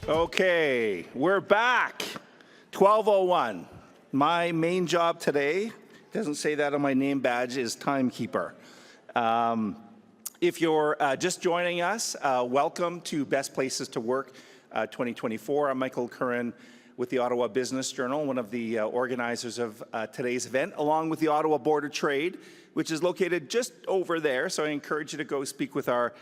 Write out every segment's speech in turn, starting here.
Okay, we're back. 12:01. My main job today, doesn't say that on my name badge, is timekeeper. If you're just joining us, welcome to Best Places to Work 2024. I'm Michael Curran with the Ottawa Business Journal, one of the organizers of today's event, along with the Ottawa Board of Trade, which is located just over there. So I encourage you to go speak with our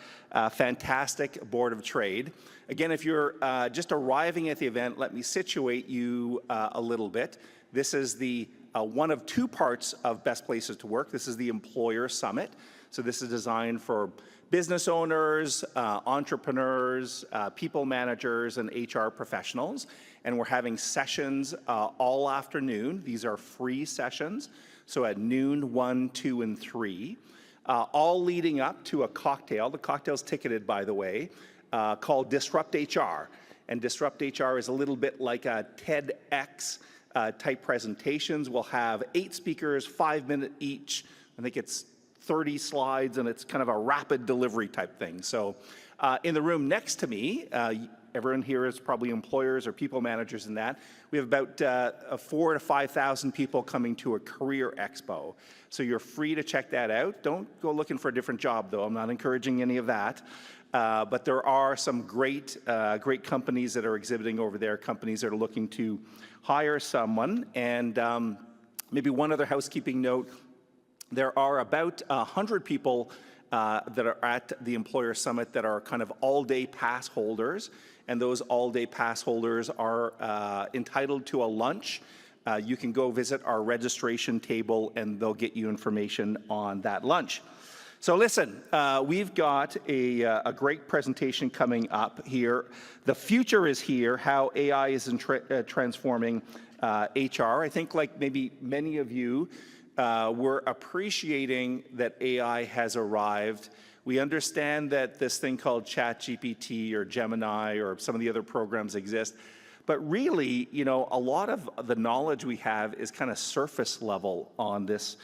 fantastic Board of Trade. Again, if you're just arriving at the event, let me situate you a little bit. This is the one of two parts of Best Places to Work. This is the Employer Summit. So this is designed for business owners, entrepreneurs, people managers, and HR professionals. And we're having sessions all afternoon. These are free sessions. So at noon, 1, 2, and 3, all leading up to a cocktail. The cocktail's ticketed, by the way, called Disrupt HR. And Disrupt HR is a little bit like a TEDx type presentations. We'll have 8 speakers, 5-minute each. I think it's 30 slides, and it's kind of a rapid delivery type thing. So in the room next to me, everyone here is probably employers or people managers in that. We have about 4,000 to 5,000 people coming to a career expo. So you're free to check that out. Don't go looking for a different job, though. I'm not encouraging any of that. But there are some great companies that are exhibiting over there, companies that are looking to hire someone. And maybe one other housekeeping note, there are about 100 people that are at the Employer Summit that are kind of all-day pass holders, and those all-day pass holders are entitled to a lunch. You can go visit our registration table, and they'll get you information on that lunch. So listen, we've got a great presentation coming up here. The future is here, how AI is transforming HR. I think like maybe many of you, we're appreciating that AI has arrived. We understand that this thing called ChatGPT or Gemini or some of the other programs exist. But really, you know, a lot of the knowledge we have is kind of surface level on this,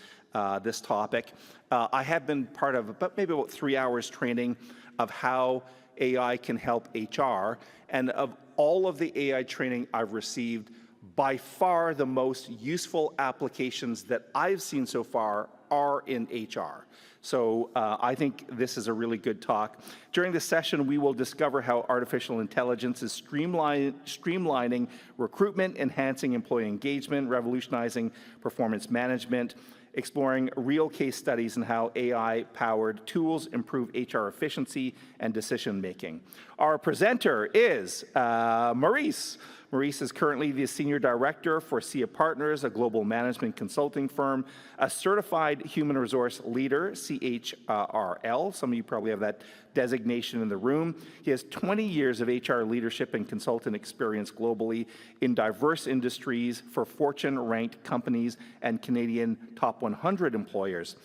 this topic. I have been part of maybe about 3 hours training of how AI can help HR. And of all of the AI training I've received, by far the most useful applications that I've seen so far are in HR. So I think this is a really good talk. During this session, we will discover how artificial intelligence is streamlining recruitment, enhancing employee engagement, revolutionizing performance management, exploring real case studies and how AI-powered tools improve HR efficiency and decision-making. Our presenter is Maurice. Maurice is currently the Senior Director for SIA Partners, a global management consulting firm, a certified human resource leader, CHRL. Some of you probably have that designation in the room. He has 20 years of HR leadership and consultant experience globally in diverse industries for Fortune-ranked companies and Canadian top 100 employers.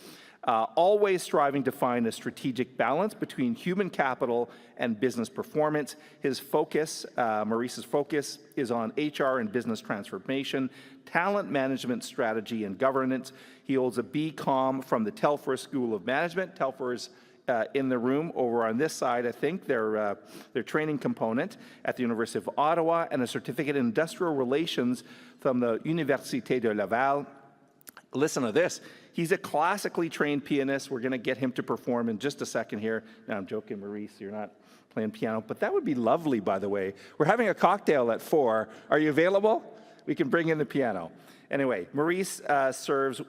Always striving to find a strategic balance between human capital and business performance. His focus, Maurice's focus, is on HR and business transformation, talent management strategy and governance. He holds a BCom from the Telfer School of Management. Telfer's in the room over on this side, I think, their training component at the University of Ottawa, and a certificate in industrial relations from the Université de Laval. Listen to this. He's a classically trained pianist. We're going to get him to perform in just a second here. Now, I'm joking, Maurice, you're not playing piano, but that would be lovely, by the way. We're having a cocktail at 4. Are you available? We can bring in the piano. Anyway, Maurice serves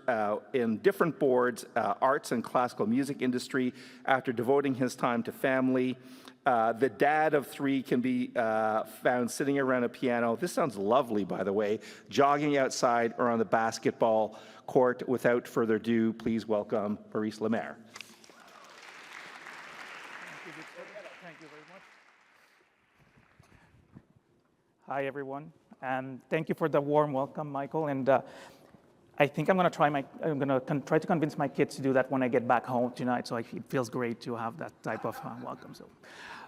in different boards, arts and classical music industry, after devoting his time to family. The dad of 3 can be found sitting around a piano. This sounds lovely, by the way, jogging outside or on the basketball court. Without further ado, please welcome Maurice Lemaire. Thank you very much. Hi, everyone, and thank you for the warm welcome, Michael. And I think I'm going to try to convince my kids to do that when I get back home tonight. So it feels great to have that type of welcome. So,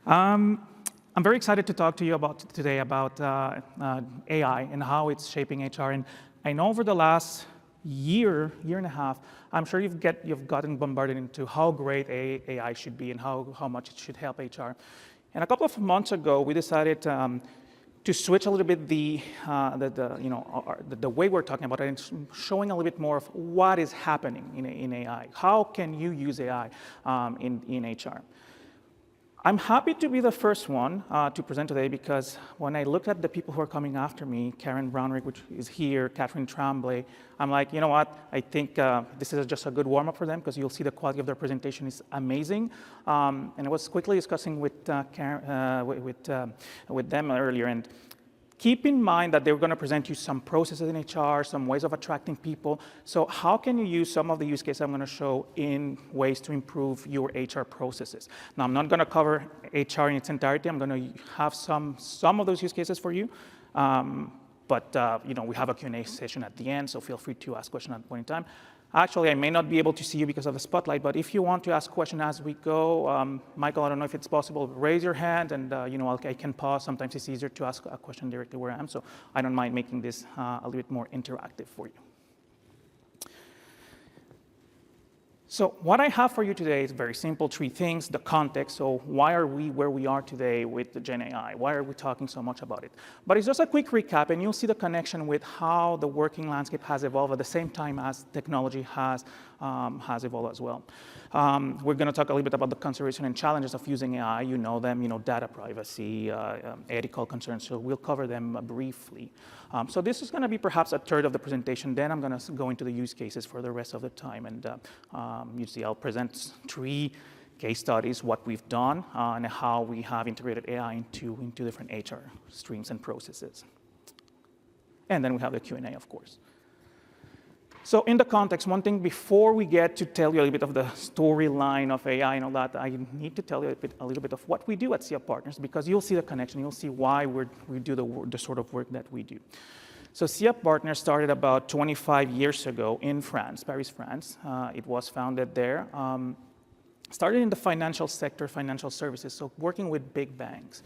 I'm very excited to talk to you today about AI and how it's shaping HR. And I know over the last year and a half, I'm sure you've gotten bombarded into how great AI should be and how much it should help HR. And a couple of months ago, we decided to switch a little bit the way we're talking about it and showing a little bit more of what is happening in AI. How can you use AI in HR? I'm happy to be the first one to present today because when I look at the people who are coming after me, Karen Brownrigg, which is here, Catherine Tremblay, I'm like, you know what? I think this is just a good warm-up for them because you'll see the quality of their presentation is amazing. And I was quickly discussing with Karen, with them earlier, and keep in mind that they're going to present you some processes in HR, some ways of attracting people. So how can you use some of the use cases I'm going to show in ways to improve your HR processes? Now, I'm not going to cover HR in its entirety. I'm going to have some of those use cases for you. But we have a Q&A session at the end, so feel free to ask questions at that point in time. Actually, I may not be able to see you because of the spotlight, but if you want to ask questions as we go, Michael, I don't know if it's possible, raise your hand, and I can pause. Sometimes it's easier to ask a question directly where I am, so I don't mind making this a little bit more interactive for you. So what I have for you today is very simple, 3 things. The context, so why are we where we are today with the Gen AI? Why are we talking so much about it? But it's just a quick recap, and you'll see the connection with how the working landscape has evolved at the same time as technology has evolved as well. We're going to talk a little bit about the consideration and challenges of using AI. You know them, data privacy, ethical concerns, so we'll cover them briefly. So this is going to be perhaps a third of the presentation. Then I'm going to go into the use cases for the rest of the time. And you see, I'll present 3 case studies, what we've done, and how we have integrated AI into different HR streams and processes. And then we have the Q&A, of course. So in the context, one thing before we get to tell you a little bit of the storyline of AI and all that, I need to tell you a little bit of what we do at SIA Partners, because you'll see the connection, you'll see why we do the sort of work that we do. So SIA Partners started about 25 years ago in France, Paris, France. It was founded there. Started in the financial sector, financial services, so working with big banks.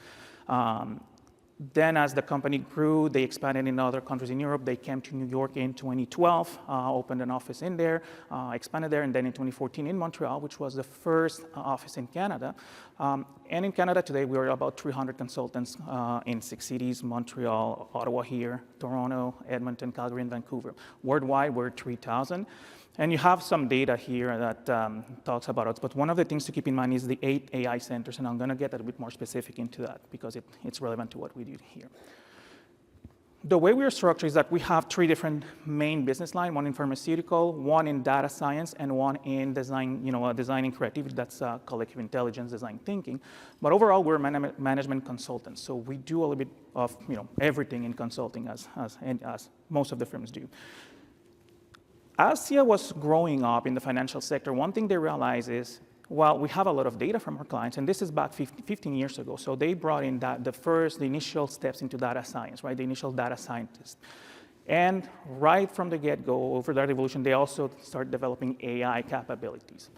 Then as the company grew, they expanded in other countries in Europe. They came to New York in 2012, opened an office in there, expanded there, and then in 2014 in Montreal, which was the first office in Canada. And in Canada today, we are about 300 consultants in 6 cities, Montreal, Ottawa here, Toronto, Edmonton, Calgary, and Vancouver. Worldwide, we're 3,000. And you have some data here that talks about it. But one of the things to keep in mind is the 8 AI centers, and I'm going to get a bit more specific into that because it's relevant to what we do here. The way we are structured is that we have 3 different main business lines, one in pharmaceutical, one in data science, and one in design, design and creativity. That's collective intelligence, design thinking. But overall, we're management consultants. So we do a little bit of everything in consulting as most of the firms do. As SIA was growing up in the financial sector, one thing they realized is, well, we have a lot of data from our clients, and this is back 15 years ago. So they brought in the initial steps into data science, right? The initial data scientists. And right from the get-go, over that evolution, they also started developing AI capabilities.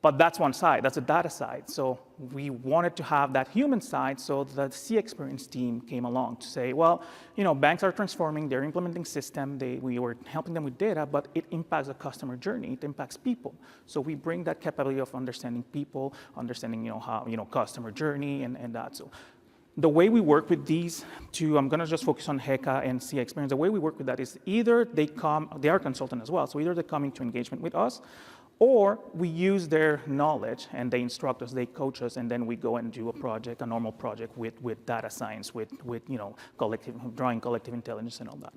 But that's one side, that's the data side. So we wanted to have that human side, so the SIA Experience team came along to say, well, banks are transforming, they're implementing system, we were helping them with data, but it impacts the customer journey, it impacts people. So we bring that capability of understanding people, understanding how, customer journey and that. So the way we work with these 2, I'm gonna just focus on HECA and SIA Experience. The way we work with that is either they are consultant as well, so either they come into engagement with us, or we use their knowledge and they instruct us, they coach us, and then we go and do a normal project with data science, with drawing collective intelligence and all that.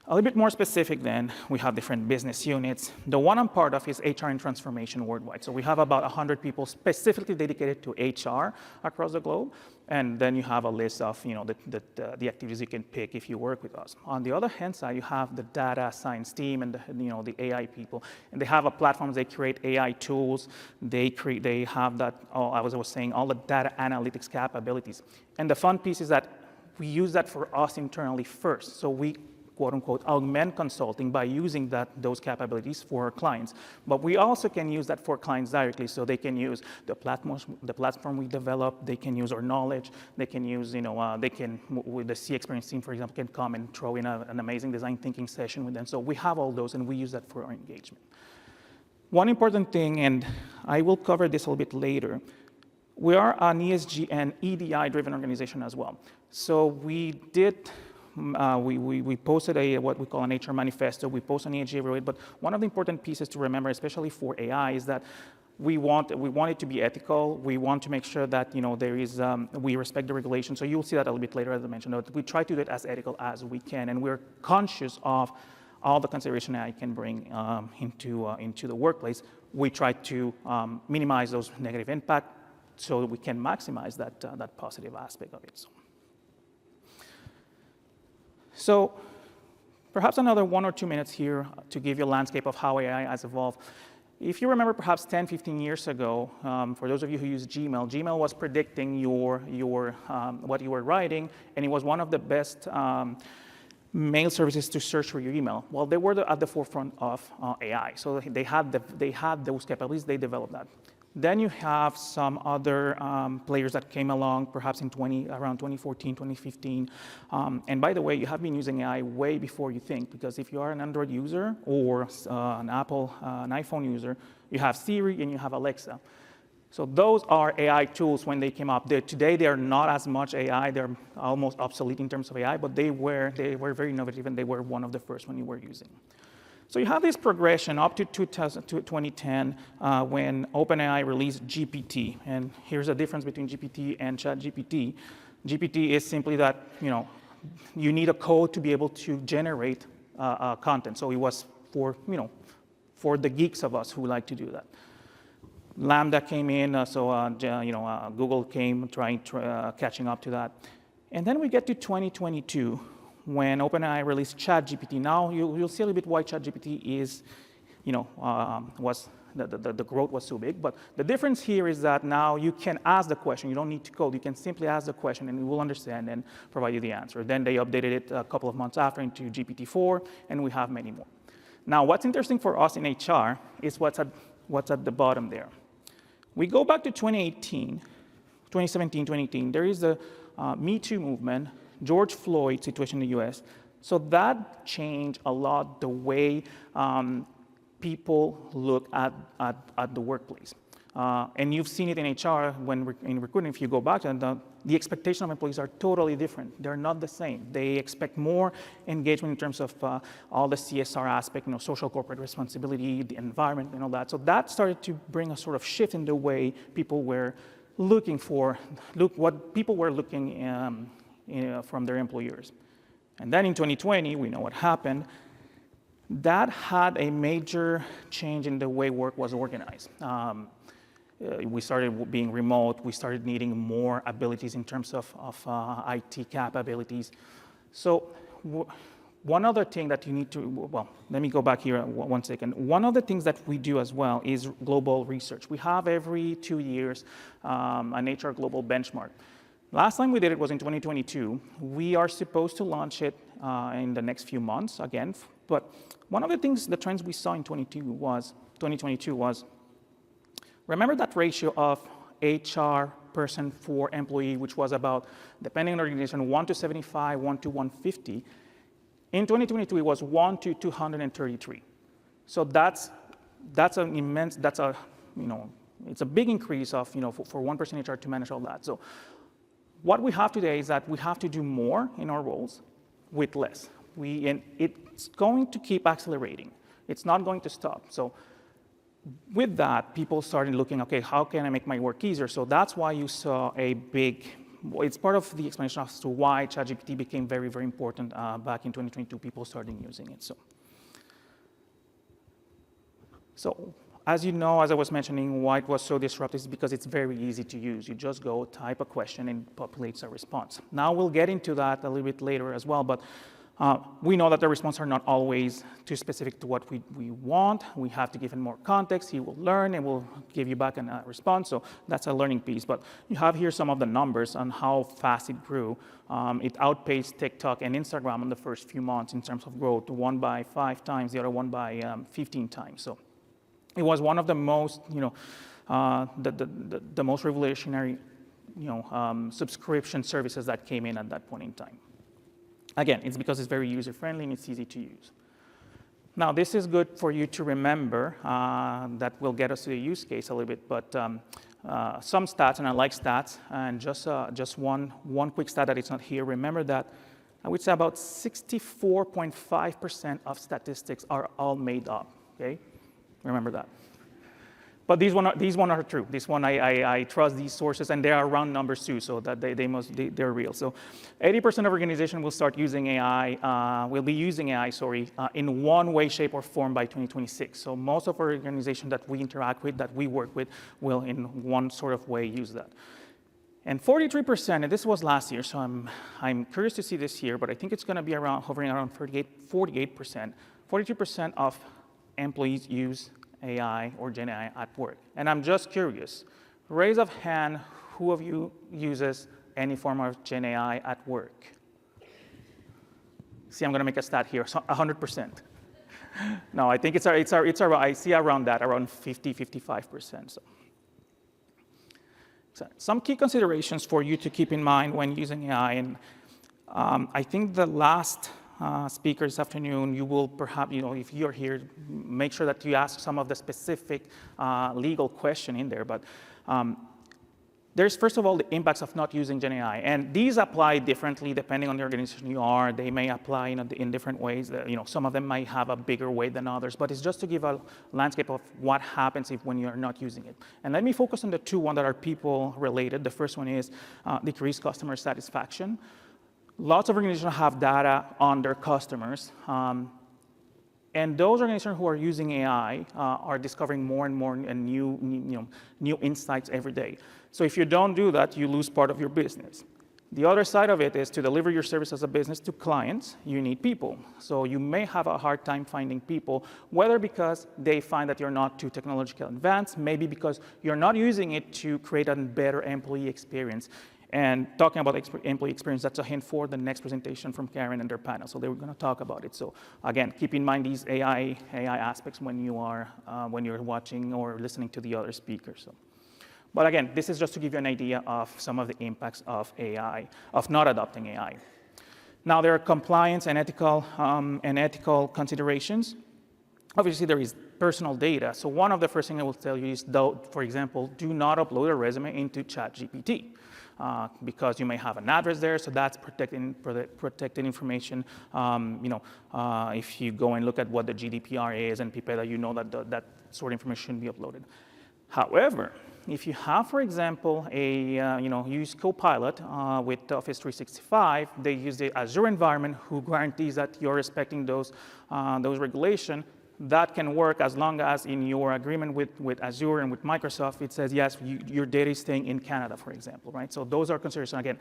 A little bit more specific then, we have different business units. The one I'm part of is HR and transformation worldwide. So we have about 100 people specifically dedicated to HR across the globe. And then you have a list of the activities you can pick if you work with us. On the other hand side, you have the data science team and the AI people. And they have a platform, they create AI tools. They have that, I was saying, all the data analytics capabilities. And the fun piece is that we use that for us internally first. So we quote unquote, augment consulting by using those capabilities for our clients. But we also can use that for clients directly, so they can use the platform we develop, they can use our knowledge, they can use, with the SIA Experience team, for example, can come and throw in an amazing design thinking session with them. So we have all those, and we use that for our engagement. One important thing, and I will cover this a little bit later, We are an ESG and EDI-driven organization as well. So we did, we posted what we call an HR manifesto. We post an ESG every week. But one of the important pieces to remember, especially for AI, is that we want it to be ethical. We want to make sure that there is we respect the regulation. So you'll see that a little bit later, as I mentioned. We try to do it as ethical as we can, and we're conscious of all the consideration AI can bring into the workplace. We try to minimize those negative impact so that we can maximize that positive aspect of it. So perhaps another 1 or 2 minutes here to give you a landscape of how AI has evolved. If you remember perhaps 10, 15 years ago, for those of you who use Gmail, Gmail was predicting what you were writing, and it was one of the best mail services to search for your email. Well, they were at the forefront of AI, so they had those capabilities, they developed that. Then you have some other players that came along, perhaps around 2014, 2015. And by the way, you have been using AI way before you think, because if you are an Android user or an iPhone user, you have Siri and you have Alexa. So those are AI tools when they came up. Today, they are not as much AI. They're almost obsolete in terms of AI, but they were very innovative, and they were one of the first when you were using. So you have this progression up to 2010 when OpenAI released GPT. And here's the difference between GPT and ChatGPT. GPT is simply that you need a code to be able to generate content. So it was for the geeks of us who like to do that. Lambda came in, Google came catching up to that. And then we get to 2022. When OpenAI released ChatGPT. Now you'll see a little bit why ChatGPT is, was the growth was so big. But the difference here is that now you can ask the question. You don't need to code. You can simply ask the question, and it will understand and provide you the answer. Then they updated it a couple of months after into GPT-4, and we have many more. Now, what's interesting for us in HR is what's at the bottom there. We go back to 2017, 2018. There is the Me Too movement. George Floyd situation in the US. So that changed a lot the way people look at the workplace. And you've seen it in HR in recruiting. If you go back, and the expectation of employees are totally different. They're not the same. They expect more engagement in terms of all the CSR aspect, social corporate responsibility, the environment, and all that. So that started to bring a sort of shift in the way people were looking from their employers. And then in 2020, we know what happened. That had a major change in the way work was organized. We started being remote. We started needing more abilities in terms of IT capabilities. So one other thing that you need to, well, let me go back here 1 second. One of the things that we do as well is global research. We have every 2 years an HR global benchmark. Last time we did it was in 2022. We are supposed to launch it in the next few months again. But one of the trends we saw in 2022 was, remember that ratio of HR person for employee, which was about, depending on the organization, 1 to 75, 1 to 150. In 2022, it was 1 to 233. So it's a big increase of, for one person HR to manage all that. So what we have today is that we have to do more in our roles with less. And it's going to keep accelerating. It's not going to stop. So with that, people started looking, okay, how can I make my work easier? So that's why you saw it's part of the explanation as to why ChatGPT became very, very important back in 2022. People started using it. So as you know, as I was mentioning, why it was so disruptive is because it's very easy to use. You just go type a question and it populates a response. Now we'll get into that a little bit later as well, but we know that the responses are not always too specific to what we want. We have to give him more context. He will learn and will give you back a response. So that's a learning piece. But you have here some of the numbers on how fast it grew. It outpaced TikTok and Instagram in the first few months in terms of growth, one by 5 times, the other one by 15 times. So it was one of the most, the most revolutionary, subscription services that came in at that point in time. Again, it's because it's very user-friendly and it's easy to use. Now, this is good for you to remember. That will get us to the use case a little bit, but some stats, and I like stats, and just one quick stat that is not here. Remember that I would say about 64.5% of statistics are all made up, okay? Remember that. But these one are true. This one, I trust these sources, and they are round numbers too, so that they're real. So 80% of organizations will start using AI, will be using AI, in one way, shape, or form by 2026. So most of our organizations that we interact with, that we work with, will in one sort of way use that. And 43%, and this was last year, so I'm curious to see this year, but I think it's going to be hovering around 48%. 42% of employees use AI or Gen AI at work. And I'm just curious, raise of hand, who of you uses any form of Gen AI at work? See, I'm going to make a stat here, so 100%. No, I think I see around that, around 55%. So some key considerations for you to keep in mind when using AI, and I think the last speaker this afternoon, you will perhaps, if you're here, make sure that you ask some of the specific legal question in there. But there's, first of all, the impacts of not using Gen AI. And these apply differently depending on the organization you are. They may apply in different ways. Some of them might have a bigger weight than others. But it's just to give a landscape of what happens when you're not using it. And let me focus on the two ones that are people-related. The first one is decreased customer satisfaction. Lots of organizations have data on their customers. And those organizations who are using AI are discovering more and more new insights every day. So if you don't do that, you lose part of your business. The other side of it is to deliver your service as a business to clients, you need people. So you may have a hard time finding people, whether because they find that you're not too technologically advanced, maybe because you're not using it to create a better employee experience. And talking about employee experience, that's a hint for the next presentation from Karen and their panel. So they were going to talk about it. So again, keep in mind these AI aspects when you're watching or listening to the other speakers. So. But again, this is just to give you an idea of some of the impacts of AI, of not adopting AI. Now there are compliance and ethical considerations. Obviously, there is personal data. So one of the first things I will tell you is, for example, do not upload a resume into ChatGPT. Because you may have an address there, so that's protected information. If you go and look at what the GDPR is and PIPEDA, you know that sort of information shouldn't be uploaded. However, if you have, for example, use Copilot with Office 365, they use the Azure environment, who guarantees that you're respecting those regulations. That can work as long as in your agreement with Azure and with Microsoft, it says, yes, your data is staying in Canada, for example, right? So those are considerations. Again,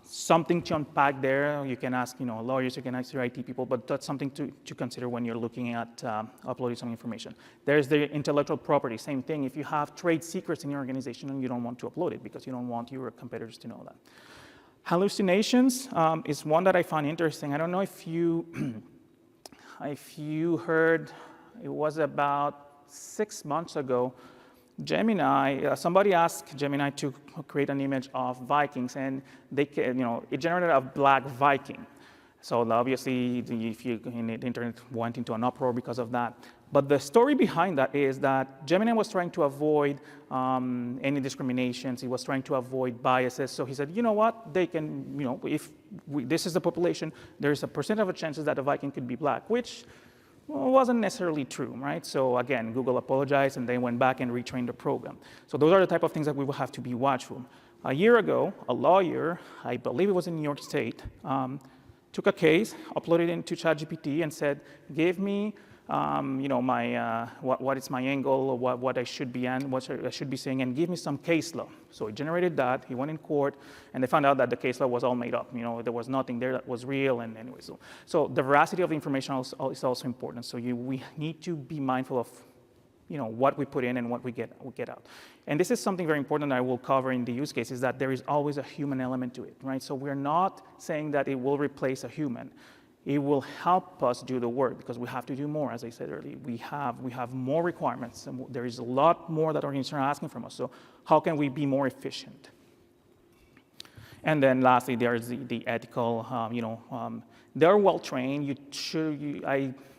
something to unpack there. You can ask, lawyers, you can ask your IT people, but that's something to consider when you're looking at uploading some information. There's the intellectual property, same thing. If you have trade secrets in your organization and you don't want to upload it because you don't want your competitors to know that. Hallucinations is one that I find interesting. I don't know if you if you heard, it was about 6 months ago, Gemini, somebody asked Gemini to create an image of Vikings, and it generated a black Viking. So obviously, if you in the internet went into an uproar because of that. But the story behind that is that Gemini was trying to avoid any discriminations. He was trying to avoid biases. So he said, you know what? They can, if this is the population, there's a percent of a chances that a Viking could be black, which wasn't necessarily true, right? So again, Google apologized, and they went back and retrained the program. So those are the type of things that we will have to be watchful. A year ago, a lawyer, I believe it was in New York State, took a case, uploaded it into ChatGPT, and said, give me what is my angle, or what I should be saying, and give me some case law. So he generated that. He went in court, and they found out that the case law was all made up. There was nothing there that was real. And anyway, so the veracity of the information is also important. So we need to be mindful of what we put in and what we get out. And this is something very important that I will cover in the use case, is that there is always a human element to it, right? So we're not saying that it will replace a human. It will help us do the work, because we have to do more, as I said earlier. We have more requirements, and there is a lot more that organizations are asking from us. So how can we be more efficient? And then lastly, there's the ethical, they're well trained.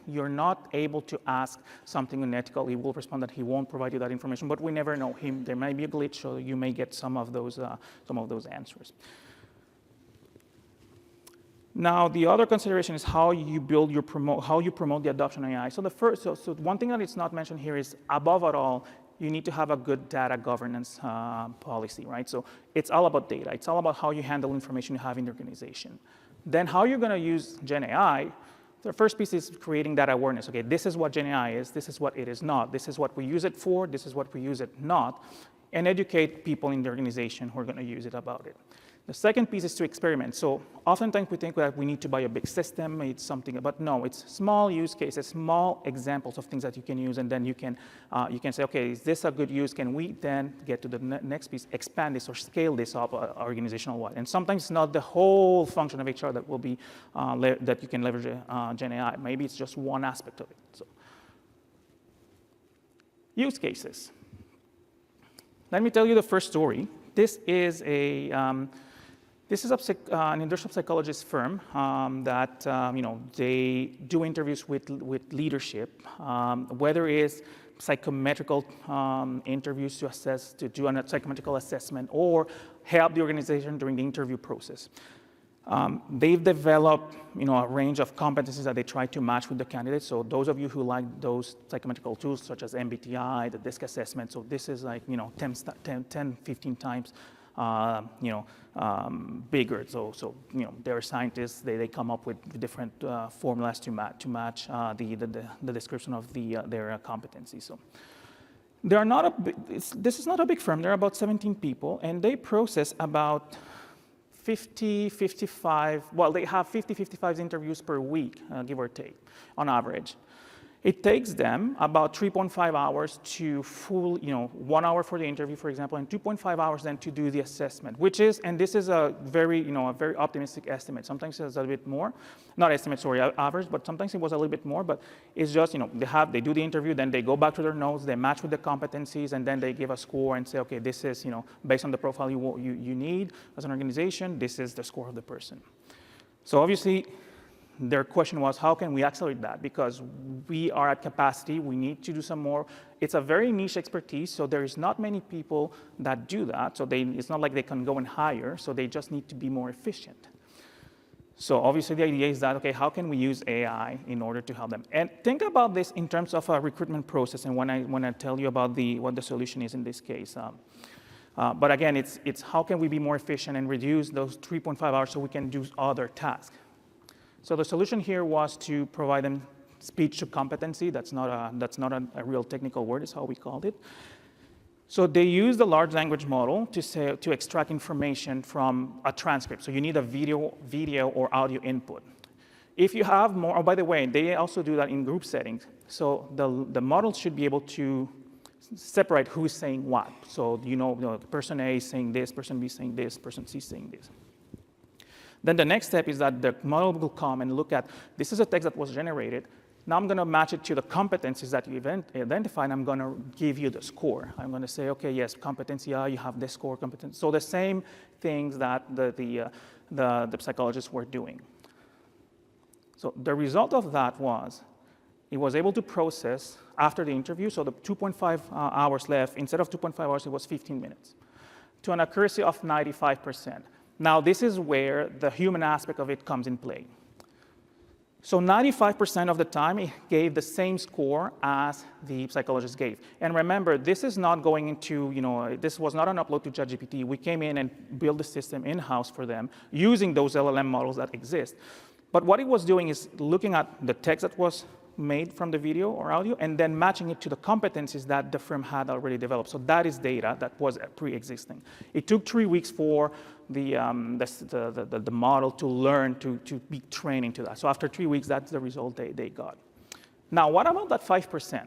you're not able to ask something unethical, he will respond that he won't provide you that information, but we never know. There might be a glitch, so you may get some of those answers. Now, the other consideration is how you promote the adoption of AI. So so one thing that is not mentioned here is, above it all, you need to have a good data governance policy, right? So it's all about data. It's all about how you handle information you have in the organization. Then how you're going to use Gen AI, the first piece is creating that awareness. Okay, this is what Gen AI is. This is what it is not. This is what we use it for. This is what we use it not. And educate people in the organization who are going to use it about it. The second piece is to experiment. So oftentimes we think that we need to buy a big system, it's something, but no, it's small use cases, small examples of things that you can use, and then you can say, okay, is this a good use? Can we then get to the next piece, expand this or scale this up organizational-wide? And sometimes it's not the whole function of HR that will be that you can leverage Gen AI. Maybe it's just one aspect of it. So, use cases. Let me tell you the first story. This is an industrial psychologist firm that they do interviews with leadership, whether it's psychometrical interviews to do a psychometrical assessment, or help the organization during the interview process. They've developed a range of competencies that they try to match with the candidates. So those of you who like those psychometrical tools, such as MBTI, the DISC assessment, so this is like 10, 15 times bigger. So they're scientists. They come up with different formulas to match the description of their competency. So this is not a big firm. There are about 17 people, and they process about 55, well, they have 55 interviews per week, give or take, on average. It takes them about 3.5 hours to 1 hour for the interview, for example, and 2.5 hours then to do the assessment, which is, and this is a very optimistic estimate. Sometimes it's a little bit more, not estimate, sorry, average, but sometimes it was a little bit more, but it's just, they do the interview, then they go back to their notes, they match with the competencies, and then they give a score and say, okay, this is, based on the profile you need as an organization, this is the score of the person. So obviously, their question was, how can we accelerate that? Because we are at capacity, we need to do some more. It's a very niche expertise, so there is not many people that do that. So it's not like they can go and hire, so they just need to be more efficient. So obviously the idea is that, okay, how can we use AI in order to help them? And think about this in terms of a recruitment process, and when I tell you about what the solution is in this case. But again, it's how can we be more efficient and reduce those 3.5 hours so we can do other tasks. So the solution here was to provide them speech to competency. That's not a real technical word, is how we called it. So they used the large language model to extract information from a transcript. So you need a video or audio input. If you have more, oh, by the way, they also do that in group settings. So the model should be able to separate who is saying what. So person A is saying this, person B is saying this, person C is saying this. Then the next step is that the model will come and look at, this is a text that was generated. Now I'm going to match it to the competencies that you identified, and I'm going to give you the score. I'm going to say, okay, yes, competency I, you have this score, competency. So the same things that the psychologists were doing. So the result of that was, it was able to process after the interview, so the 2.5 hours left, instead of 2.5 hours, it was 15 minutes, to an accuracy of 95%. Now, this is where the human aspect of it comes in play. So 95% of the time, it gave the same score as the psychologist gave. And remember, this is not going into, this was not an upload to ChatGPT. We came in and built the system in-house for them using those LLM models that exist. But what it was doing is looking at the text that was made from the video or audio, and then matching it to the competencies that the firm had already developed. So that is data that was pre-existing. It took 3 weeks for the model to learn to be trained into that. So after 3 weeks, that's the result they got. Now, what about that 5%?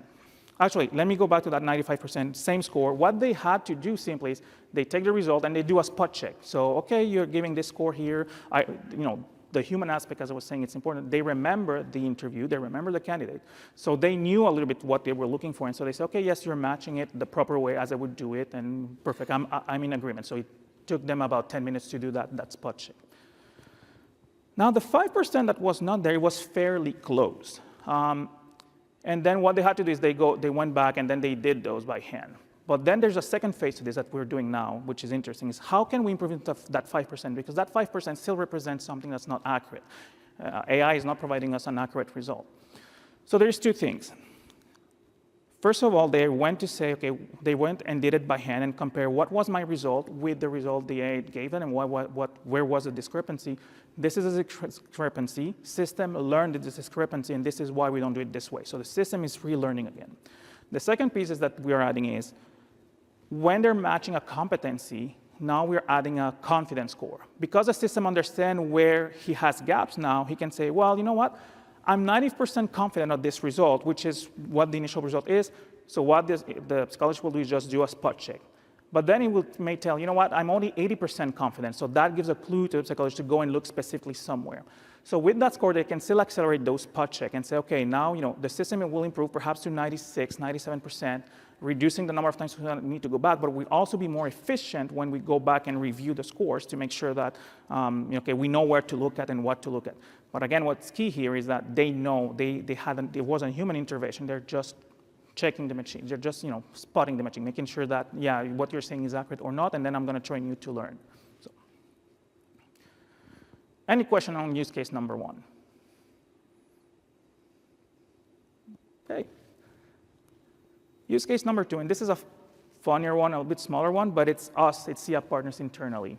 Actually, let me go back to that 95%, same score. What they had to do simply is they take the result and they do a spot check. So, okay, you're giving this score here. The human aspect, as I was saying, it's important. They remember the interview, they remember the candidate. So they knew a little bit what they were looking for. And so they said, okay, yes, you're matching it the proper way as I would do it, and perfect, I'm in agreement. So it took them about 10 minutes to do that spot check. Now, the 5% that was not there was fairly close. And then what they had to do is they went back and then they did those by hand. But then there's a second phase to this that we're doing now, which is interesting, is how can we improve that 5%? Because that 5% still represents something that's not accurate. AI is not providing us an accurate result. So there's two things. First of all, they went to say, okay, they went and did it by hand and compare what was my result with the result the AI gave them and where was the discrepancy. This is a discrepancy. System learned this discrepancy, and this is why we don't do it this way. So the system is relearning again. The second piece is that we are adding is, when they're matching a competency, now we're adding a confidence score. Because the system understands where he has gaps now, he can say, well, you know what? I'm 90% confident of this result, which is what the initial result is. So what the scholarship will do is just do a spot check. But then it may tell, you know what, I'm only 80% confident. So that gives a clue to the psychologist to go and look specifically somewhere. So with that score, they can still accelerate those spot check and say, okay, now the system will improve perhaps to 96, 97%, reducing the number of times we need to go back, but we also be more efficient when we go back and review the scores to make sure that okay, we know where to look at and what to look at. But again, what's key here is that they know it wasn't human intervention. They're just checking the machine. They're just spotting the machine, making sure that, yeah, what you're saying is accurate or not, and then I'm going to train you to learn. So, any question on use case number 1? Okay. Use case number 2, and this is a funnier one, a bit smaller one, but it's us, it's CF Partners internally.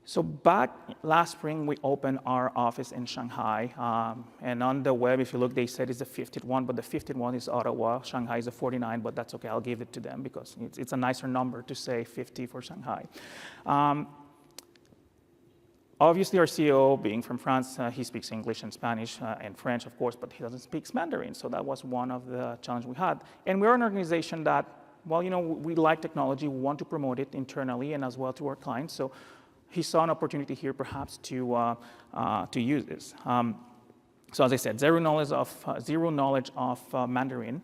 So back last spring, we opened our office in Shanghai. And on the web, if you look, they said it's the 50th one, but the 50th one is Ottawa. Shanghai is the 49, but that's okay. I'll give it to them because it's a nicer number to say 50 for Shanghai. Obviously, our CEO, being from France, he speaks English and Spanish and French, of course, but he doesn't speak Mandarin. So that was one of the challenges we had. And we're an organization that, well, we like technology. We want to promote it internally and as well to our clients. So he saw an opportunity here, perhaps, to use this. So as I said, zero knowledge of Mandarin.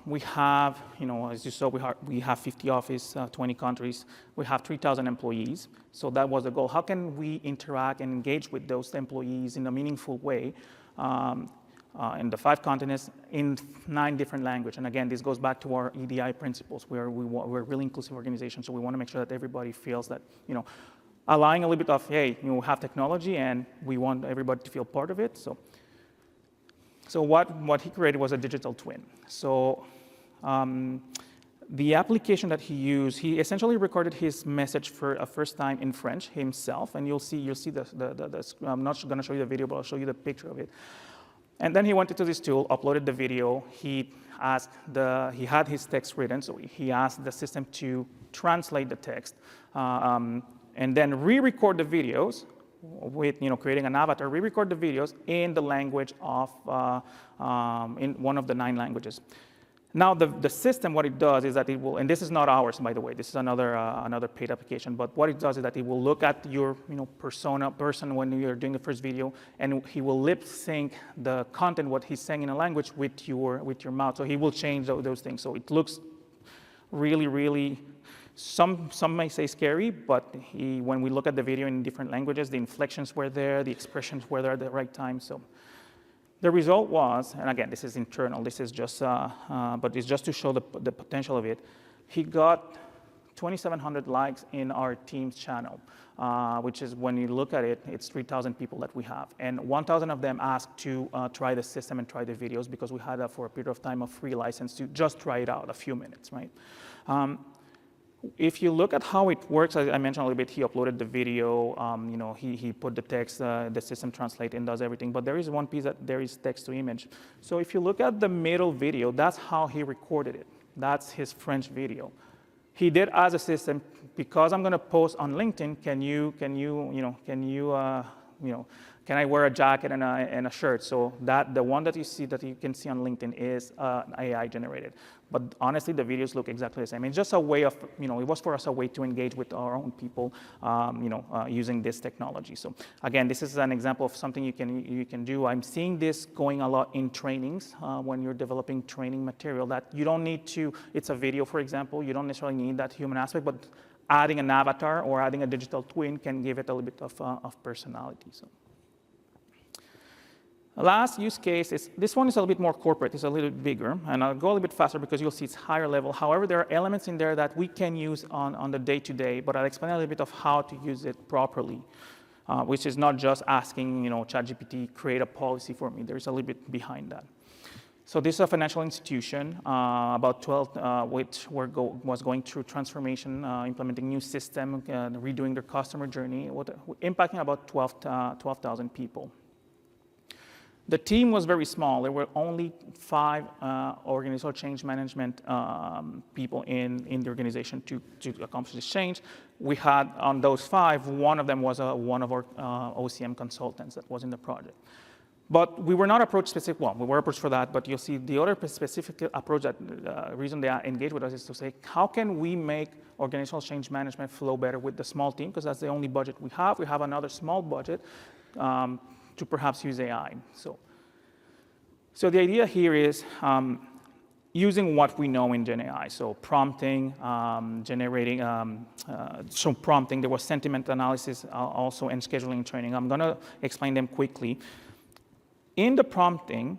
We have, as you saw, we have 50 offices, 20 countries. We have 3,000 employees. So that was the goal. How can we interact and engage with those employees in a meaningful way in the 5 continents in 9 different languages? And again, this goes back to our EDI principles, where we're a really inclusive organization. So we want to make sure that everybody feels that, allowing a little bit of, hey, we have technology and we want everybody to feel part of it. So what he created was a digital twin. So the application that he used, he essentially recorded his message for a first time in French himself, and you'll see the I'm not going to show you the video, but I'll show you the picture of it. And then he went into this tool, uploaded the video. He had his text written, so he asked the system to translate the text, and then re-record the videos with creating an avatar, re-record the videos in the language of in one of the 9 languages. Now the system, what it does is that it will, and this is not ours, by the way, this is another paid application, but what it does is that it will look at your person when you're doing the first video, and he will lip sync the content, what he's saying in a language, with your mouth. So he will change those things. So it looks really, really, some may say scary, but when we look at the video in different languages, the inflections were there, the expressions were there at the right time. So the result was, and again, this is internal, this is just, but it's just to show the potential of it. He got 2,700 likes in our Teams channel, which is, when you look at it, it's 3,000 people that we have. And 1,000 of them asked to try the system and try the videos, because we had, for a period of time, a free license to just try it out, a few minutes, right? If you look at how it works, I mentioned a little bit, he uploaded the video, he put the text, the system translates and does everything, but there is one piece that there is text to image. So if you look at the middle video, that's how he recorded it. That's his French video. He did ask the system, because I'm going to post on LinkedIn, can I wear a jacket and a shirt? So the one that you can see on LinkedIn is AI generated. But honestly, the videos look exactly the same. It's just a way of, it was for us a way to engage with our own people, using this technology. So again, this is an example of something you can do. I'm seeing this going a lot in trainings when you're developing training material, that you don't need to, it's a video, for example, you don't necessarily need that human aspect, but adding an avatar or adding a digital twin can give it a little bit of personality. So. Last use case is, this one is a little bit more corporate, it's a little bit bigger, and I'll go a little bit faster because you'll see it's higher level. However, there are elements in there that we can use on the day-to-day, but I'll explain a little bit of how to use it properly, which is not just asking, ChatGPT, create a policy for me. There's a little bit behind that. So this is a financial institution, about 12, which was going through transformation, implementing new system, redoing their customer journey, impacting about 12,000 people. The team was very small. There were only 5 organizational change management people in the organization to accomplish this change. We had, on those 5, one of them was one of our OCM consultants that was in the project. But we were not approached specific, well, we were approached for that, but you'll see the other specific approach that reason they engaged with us is to say, how can we make organizational change management flow better with the small team? Because that's the only budget we have. We have another small budget to perhaps use AI. So the idea here is using what we know in Gen AI. So prompting, generating, prompting. There was sentiment analysis also and scheduling training. I'm going to explain them quickly. In the prompting,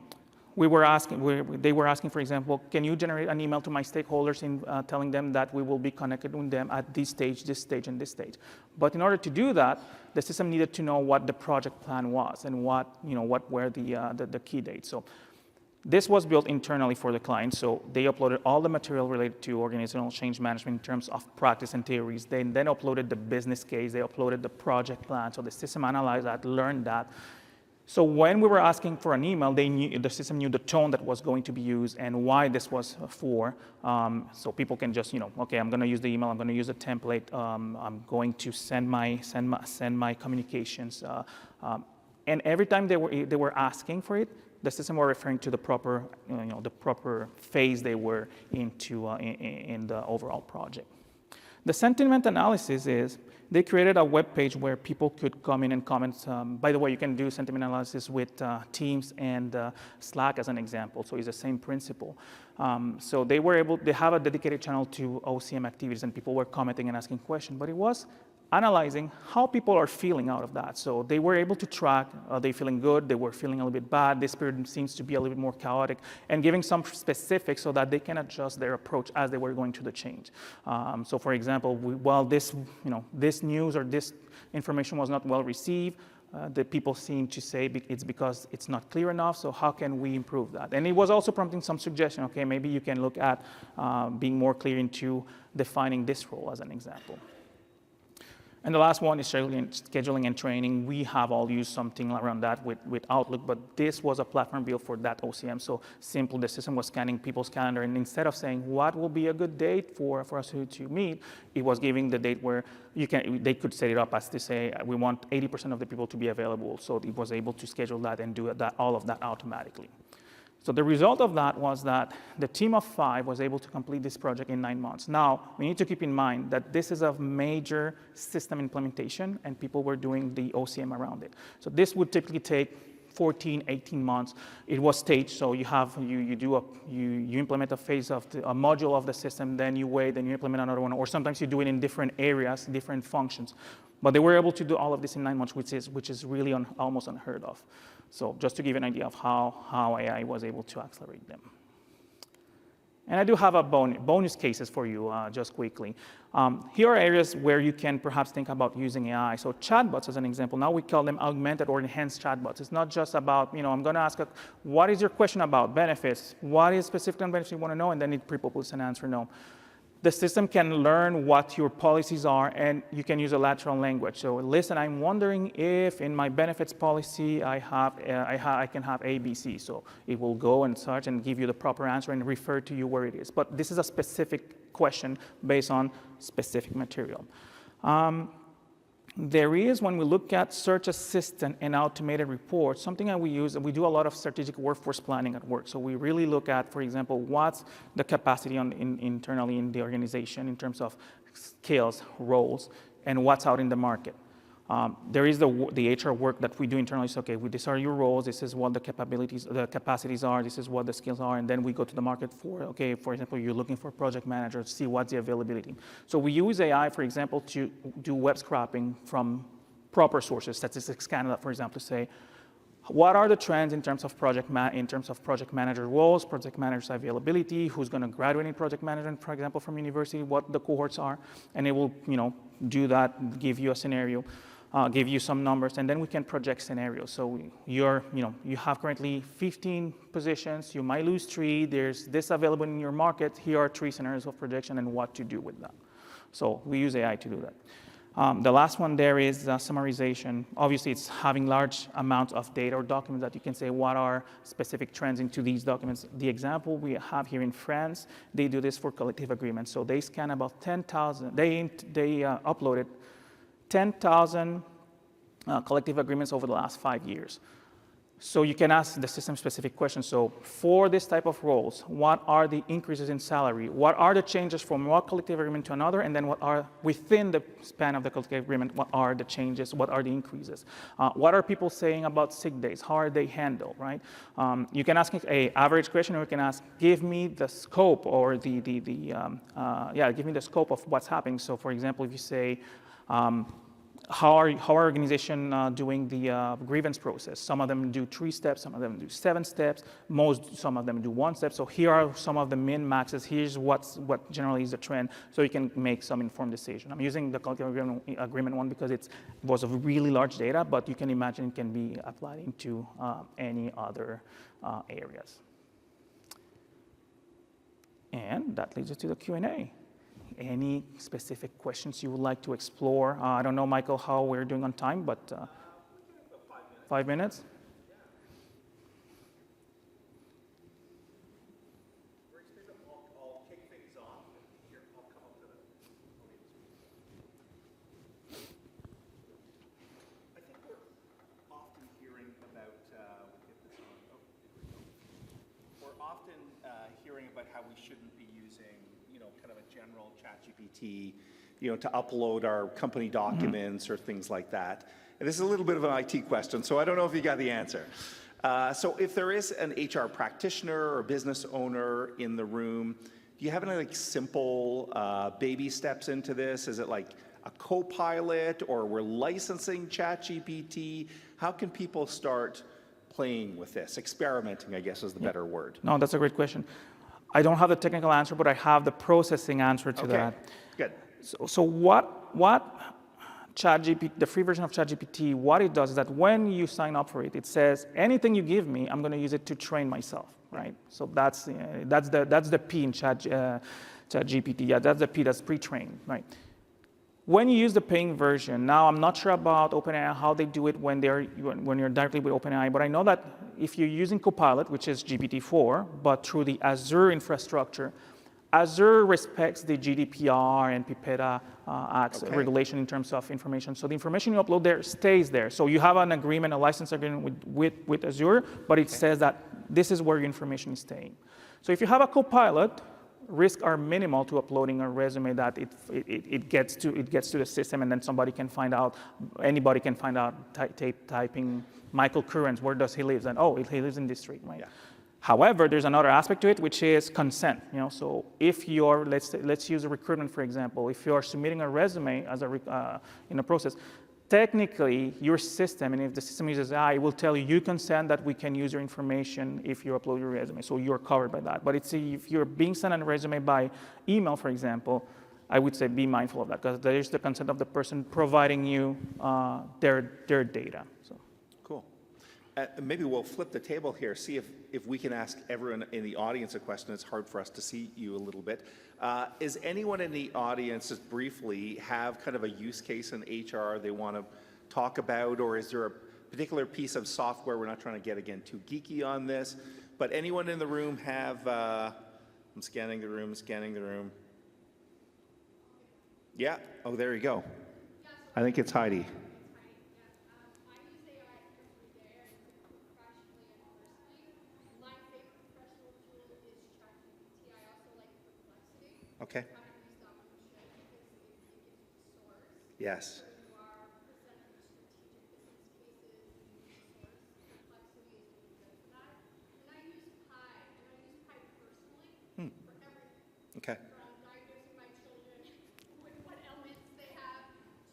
they were asking, for example, can you generate an email to my stakeholders in telling them that we will be connected with them at this stage, and this stage. But in order to do that, the system needed to know what the project plan was and what were the key dates. So this was built internally for the client. So they uploaded all the material related to organizational change management in terms of practice and theories. They then uploaded the business case. They uploaded the project plan. So the system analyzed that, learned that. So when we were asking for an email, the system knew the tone that was going to be used and why this was for. So people can just, okay, I'm going to use the email. I'm going to use a template. I'm going to send my communications. And every time they were asking for it, the system were referring to the proper, the proper phase they were into in the overall project. The sentiment analysis is they created a web page where people could come in and comment. By the way, you can do sentiment analysis with Teams and Slack as an example. So it's the same principle. So they have a dedicated channel to OCM activities, and people were commenting and asking questions. But it was analyzing how people are feeling out of that. So they were able to track, are they feeling good? They were feeling a little bit bad. This period seems to be a little bit more chaotic, and giving some specifics so that they can adjust their approach as they were going through the change. So for example, while this news or this information was not well received, the people seem to say it's because it's not clear enough, so how can we improve that? And it was also prompting some suggestion, okay, maybe you can look at being more clear into defining this role as an example. And the last one is scheduling and training. We have all used something around that with Outlook, but this was a platform built for that OCM. So simple, the system was scanning people's calendar, and instead of saying what will be a good date for us to meet, it was giving the date where they could set it up as to say, we want 80% of the people to be available. So it was able to schedule that and do all of that automatically. So the result of that was that the team of 5 was able to complete this project in 9 months. Now, we need to keep in mind that this is a major system implementation, and people were doing the OCM around it. So this would typically take 14, 18 months. It was staged, so you implement a phase of a module of the system, then you wait, then you implement another one, or sometimes you do it in different areas, different functions. But they were able to do all of this in 9 months, which is really almost unheard of. So just to give you an idea of how AI was able to accelerate them. And I do have a bonus cases for you, just quickly. Here are areas where you can perhaps think about using AI. So chatbots, as an example, now we call them augmented or enhanced chatbots. It's not just about, I'm going to ask, what is your question about? Benefits. What is specific on benefits you want to know? And then it pre-populates an answer, no. The system can learn what your policies are, and you can use a lateral language. So listen, I'm wondering if in my benefits policy I can have ABC. So it will go and search and give you the proper answer and refer to you where it is. But this is a specific question based on specific material. There is, when we look at search assistant and automated reports, something that we use, we do a lot of strategic workforce planning at work. So we really look at, for example, what's the capacity internally in the organization in terms of skills, roles, and what's out in the market. There is the HR work that we do internally. So, okay, these are your roles. This is what the capacities are. This is what the skills are. And then we go to the market for, okay, for example, you're looking for a project manager to see what's the availability. So we use AI, for example, to do web scraping from proper sources, Statistics Canada, for example, to say, What are the trends in terms of project manager roles, project manager availability, who's going to graduate in project management, for example, from university, what the cohorts are, and it will, do that, give you a scenario, give you some numbers, and then we can project scenarios. So you have currently 15 positions, you might lose 3, there's this available in your market, here are 3 scenarios of projection and what to do with that. So we use AI to do that. The last one there is summarization. Obviously, it's having large amounts of data or documents that you can say what are specific trends into these documents. The example we have here in France, they do this for collective agreements. So they scan about 10,000, they uploaded 10,000 collective agreements over the last 5 years. So you can ask the system-specific questions. So for this type of roles, what are the increases in salary? What are the changes from one collective agreement to another? And then what are, within the span of the collective agreement, what are the changes? What are the increases? What are people saying about sick days? How are they handled, right? You can ask an average question, or you can ask, give me the scope, or give me the scope of what's happening. So for example, if you say, how are organization doing the grievance process? Some of them do 3 steps, some of them do 7 steps, some of them do 1 step. So here are some of the min maxes. Here's what generally is the trend, so you can make some informed decision. I'm using the collective agreement one because it was a really large data, but you can imagine it can be applied into any other areas. And that leads us to the Q&A. Any specific questions you would like to explore? I don't know, Michael, how we're doing on time, but 5 minutes? I'll kick things off. Here, I'll come up to the podium. I think we're often hearing about, we're often hearing about how we shouldn't be using, kind of a general ChatGPT, to upload our company documents or things like that. And this is a little bit of an IT question, so I don't know if you got the answer. So if there is an HR practitioner or business owner in the room, do you have any simple baby steps into this? Is it like a co-pilot, or we're licensing ChatGPT? How can people start playing with this? Experimenting, I guess, is the better word. No, that's a great question. I don't have the technical answer, but I have the processing answer to that. Good. So what ChatGPT, the free version of ChatGPT, what it does is that when you sign up for it, it says anything you give me, I'm going to use it to train myself, right? So that's the P in ChatGPT. Yeah, that's the P, that's pre-trained, right? When you use the paying version, now I'm not sure about OpenAI, how they do it when you're directly with OpenAI, but I know that if you're using Copilot, which is GPT-4, but through the Azure infrastructure, Azure respects the GDPR and PIPEDA Act's regulation in terms of information. So the information you upload there stays there. So you have an agreement, a license agreement with Azure, but it says that this is where your information is staying. So if you have a Copilot, risks are minimal to uploading a resume that it gets to the system, and then anybody can find out typing Michael Currens, where does he live? And he lives in this street, right? Yeah. However, there's another aspect to it, which is consent. So if you're, let's use a recruitment, for example. If you're submitting a resume as in a process, technically your system, and if the system uses AI, it will tell you, you consent that we can use your information if you upload your resume. So you're covered by that. But if you're being sent a resume by email, for example, I would say be mindful of that, because there is the consent of the person providing you their data. So. Cool. Maybe we'll flip the table here, see if we can ask everyone in the audience a question. It's hard for us to see you a little bit. Is anyone in the audience, just briefly, have kind of a use case in HR they want to talk about, or is there a particular piece of software? We're not trying to get, again, too geeky on this, but anyone in the room have, I'm scanning the room. Yeah, oh, there you go. I think it's Heidi. Okay. Yes. Okay. From diagnosing my children with what ailments they have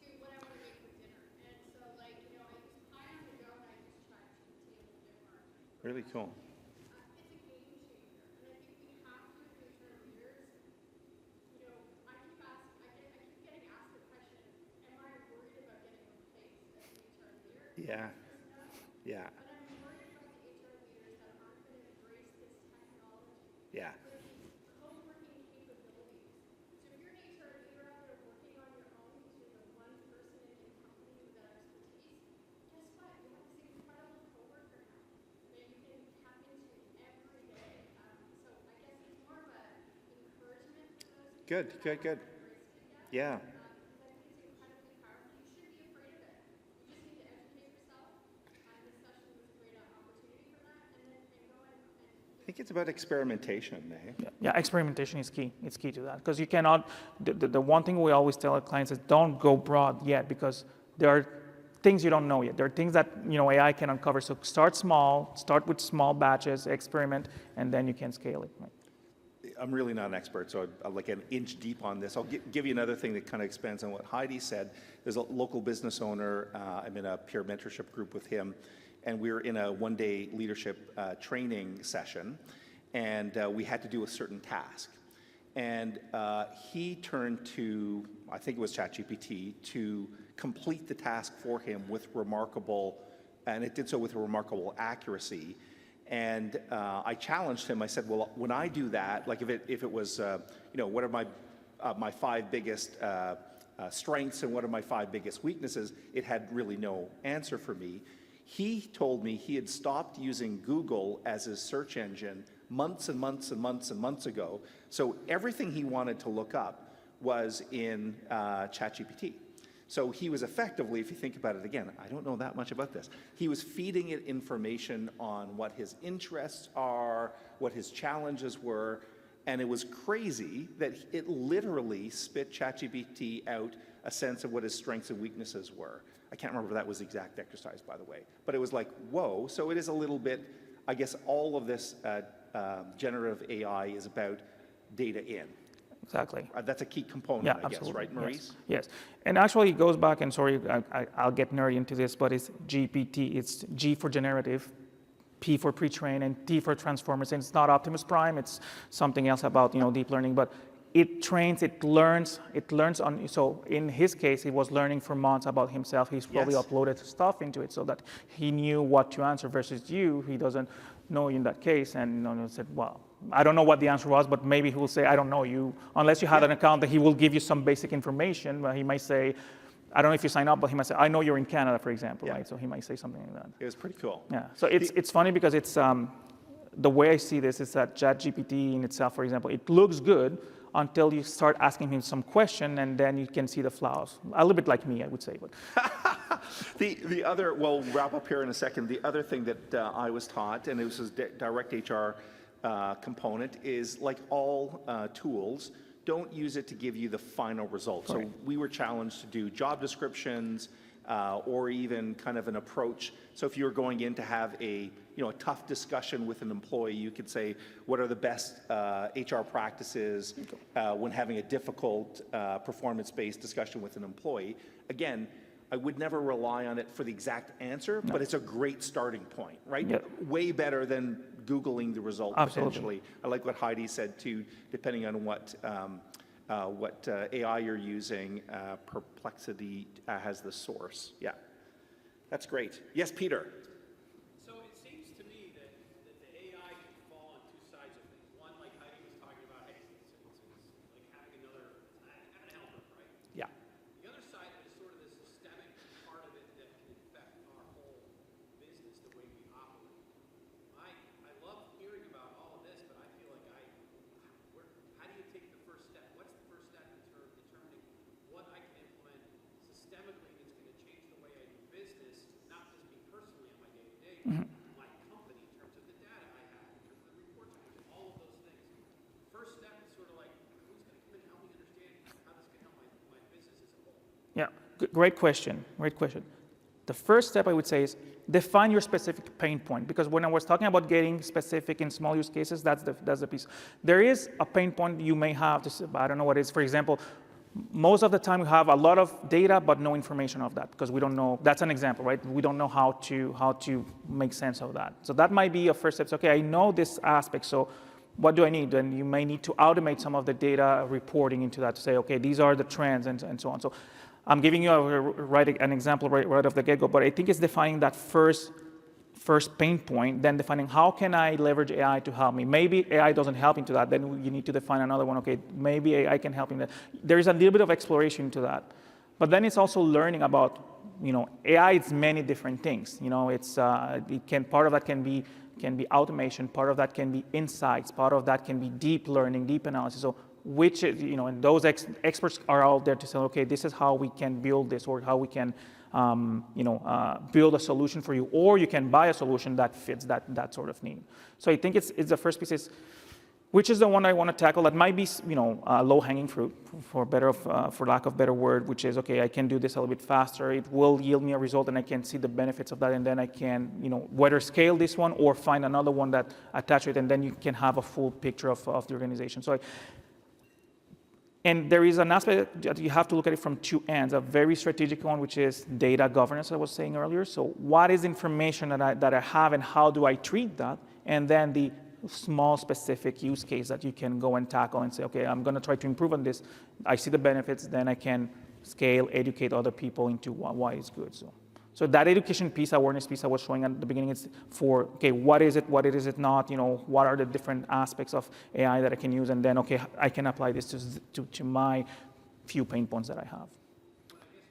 to whatever to make for dinner. And so, I use Pi on the go, and I use ChatGPT Really cool. It's a game changer. And I think we have to, as HR leaders, you know, I keep getting asked the question, am I worried about getting replaced as an HR leader? Yeah. Yeah. But I'm worried about the HR leaders that aren't going to embrace this technology. Yeah. For these co-working capabilities. So if you're an HR leader out there working on your own, because you're the one person in your company with that expertise, guess what? You have this incredible coworker now that you can tap into every day. So I guess it's more of an encouragement for those who Good, good, good. embraced it Yeah. yet. I think it's incredibly powerful. You shouldn't be afraid of it. You just need to educate yourself. This session was a great opportunity for that, and then go and I think it's about experimentation, eh? Yeah, experimentation is key. It's key to that because you cannot. The one thing we always tell our clients is don't go broad yet because there are things you don't know yet. There are things that AI can uncover. So start small, start with small batches, experiment, and then you can scale it. Right? I'm really not an expert, so I'm like an inch deep on this. I'll give you another thing that kind of expands on what Heidi said. There's a local business owner. I'm in a peer mentorship group with him, and we were in a one-day leadership training session, and we had to do a certain task. And he turned to, I think it was ChatGPT, to complete the task for him with remarkable, and it did so with remarkable accuracy. And I challenged him. I said, well, when I do that, like if it was, what are my 5 biggest strengths and what are my 5 biggest weaknesses, it had really no answer for me. He told me he had stopped using Google as his search engine months and months and months and months ago. So everything he wanted to look up was in ChatGPT. So he was effectively, if you think about it again, I don't know that much about this, he was feeding it information on what his interests are, what his challenges were, and it was crazy that it literally spit ChatGPT out a sense of what his strengths and weaknesses were. I can't remember if that was the exact exercise, by the way, but it was like, whoa. So it is a little bit, I guess all of this generative AI is about data in. Exactly. That's a key component, Yeah, I guess, absolutely. right, Maurice? Yes. And actually it goes back, and sorry, I'll get nerdy into this, but it's GPT. It's G for generative, P for pre-trained, and T for transformers. And it's not Optimus Prime. It's something else about deep learning. But it trains, it learns on. So in his case, he was learning for months about himself. He's probably Yes. uploaded stuff into it so that he knew what to answer. Versus you, he doesn't know in that case, and said, well, I don't know what the answer was, but maybe he will say, I don't know you, unless you had an account that he will give you some basic information. He might say, I don't know if you sign up, but he might say, I know you're in Canada, for example, right? So he might say something like that. It was pretty cool. Yeah, so it's funny because it's, the way I see this is that ChatGPT in itself, for example, it looks good until you start asking him some question and then you can see the flaws. A little bit like me, I would say. But The other, well, we'll wrap up here in a second. The other thing that I was taught, and it was a direct HR component, is like all tools, don't use it to give you the final result. Right. So we were challenged to do job descriptions or even kind of an approach. So if you were going in to have a tough discussion with an employee, you could say, what are the best HR practices when having a difficult performance-based discussion with an employee? Again, I would never rely on it for the exact answer, but it's a great starting point, right? Yep. Way better than Googling the result Absolutely. potentially. I like what Heidi said too, depending on what AI you're using, Perplexity has the source. Yeah, that's great. Yes, Peter. So it seems to me that the AI can fall on 2 sides of things. One, like Heidi was talking about, hey, it's like having another helper, right? Yeah. The other side is sort of the systemic part of it that can affect our whole business, the way we operate. I love hearing about all of this, but I feel like how do you take the first step? What's the first step in determining what I can implement systemically that's going to change the way I do business, not just me personally on my day-to-day, but my company in terms of the data I have, in terms of the reports I have, all of those things. First step is sort of like, who's going to come in and help me understand how this can help my business as a whole? yeah, great question. Great question. The first step I would say is define your specific pain point, because when I was talking about getting specific in small use cases, that's the piece. There is a pain point you may have. I don't know what it is. For example, most of the time we have a lot of data but no information of that because we don't know. That's an example, right? We don't know how to make sense of that. So that might be a first step. So, okay, I know this aspect, so what do I need? And you may need to automate some of the data reporting into that to say, okay, these are the trends and so on. So I'm giving you an example right off the get-go, but I think it's defining that first pain point, then defining how can I leverage AI to help me. Maybe AI doesn't help into that, then you need to define another one. Okay, maybe AI can help in that. There is a little bit of exploration into that. But then it's also learning about, AI is many different things. Part of that can be automation, part of that can be insights, part of that can be deep learning, deep analysis. So which is, and those experts are out there to say, okay, this is how we can build this, or how we can build a solution for you, or you can buy a solution that fits that sort of need. So I think it's the first piece is, which is the one I want to tackle that might be, low-hanging fruit, for lack of better word, which is, okay, I can do this a little bit faster. It will yield me a result, and I can see the benefits of that, and then I can, whether scale this one or find another one that attach it, and then you can have a full picture of the organization. And there is an aspect that you have to look at it from two ends, a very strategic one, which is data governance, I was saying earlier. So what is information that I have, and how do I treat that? And then the small specific use case that you can go and tackle and say, okay, I'm going to try to improve on this. I see the benefits, then I can scale, educate other people into why it's good. So that education piece, awareness piece I was showing at the beginning is for, okay, what is it not, what are the different aspects of AI that I can use, and then, okay, I can apply this to my few pain points that I have. Well, I guess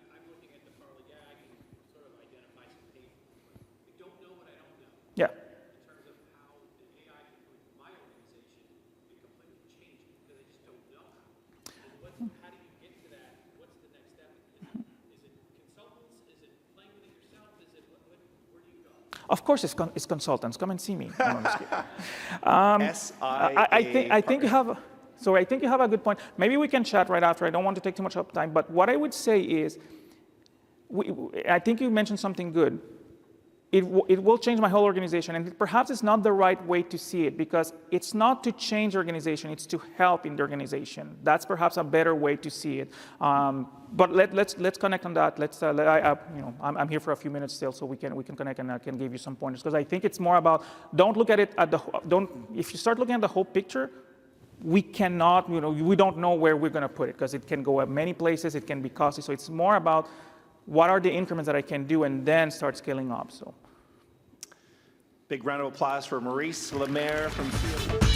I'm looking at the part, yeah, I can sort of identify some pain points. I don't know what I don't know. Yeah. In terms of how the AI can put my organization be completely changing, because I just don't know how. And how do you get to that? What's the next step? Is it consultants? Is it playing with it yourself? Is it where do you go? Of course, it's consultants. Come and see me. No, I'm just kidding. I think you have. So I think you have a good point. Maybe we can chat right after. I don't want to take too much of time. But what I would say is, I think you mentioned something good. It will change my whole organization, and perhaps it's not the right way to see it, because it's not to change the organization, it's to help in the organization. That's perhaps a better way to see it. But let's connect on that. I'm here for a few minutes still, so we can connect, and I can give you some pointers, because I think it's more about, don't look at it if you start looking at the whole picture, we cannot, we don't know where we're going to put it, because it can go at many places, it can be costly. So it's more about, what are the increments that I can do, and then start scaling up. So, big round of applause for Maurice Lemaire from CSI.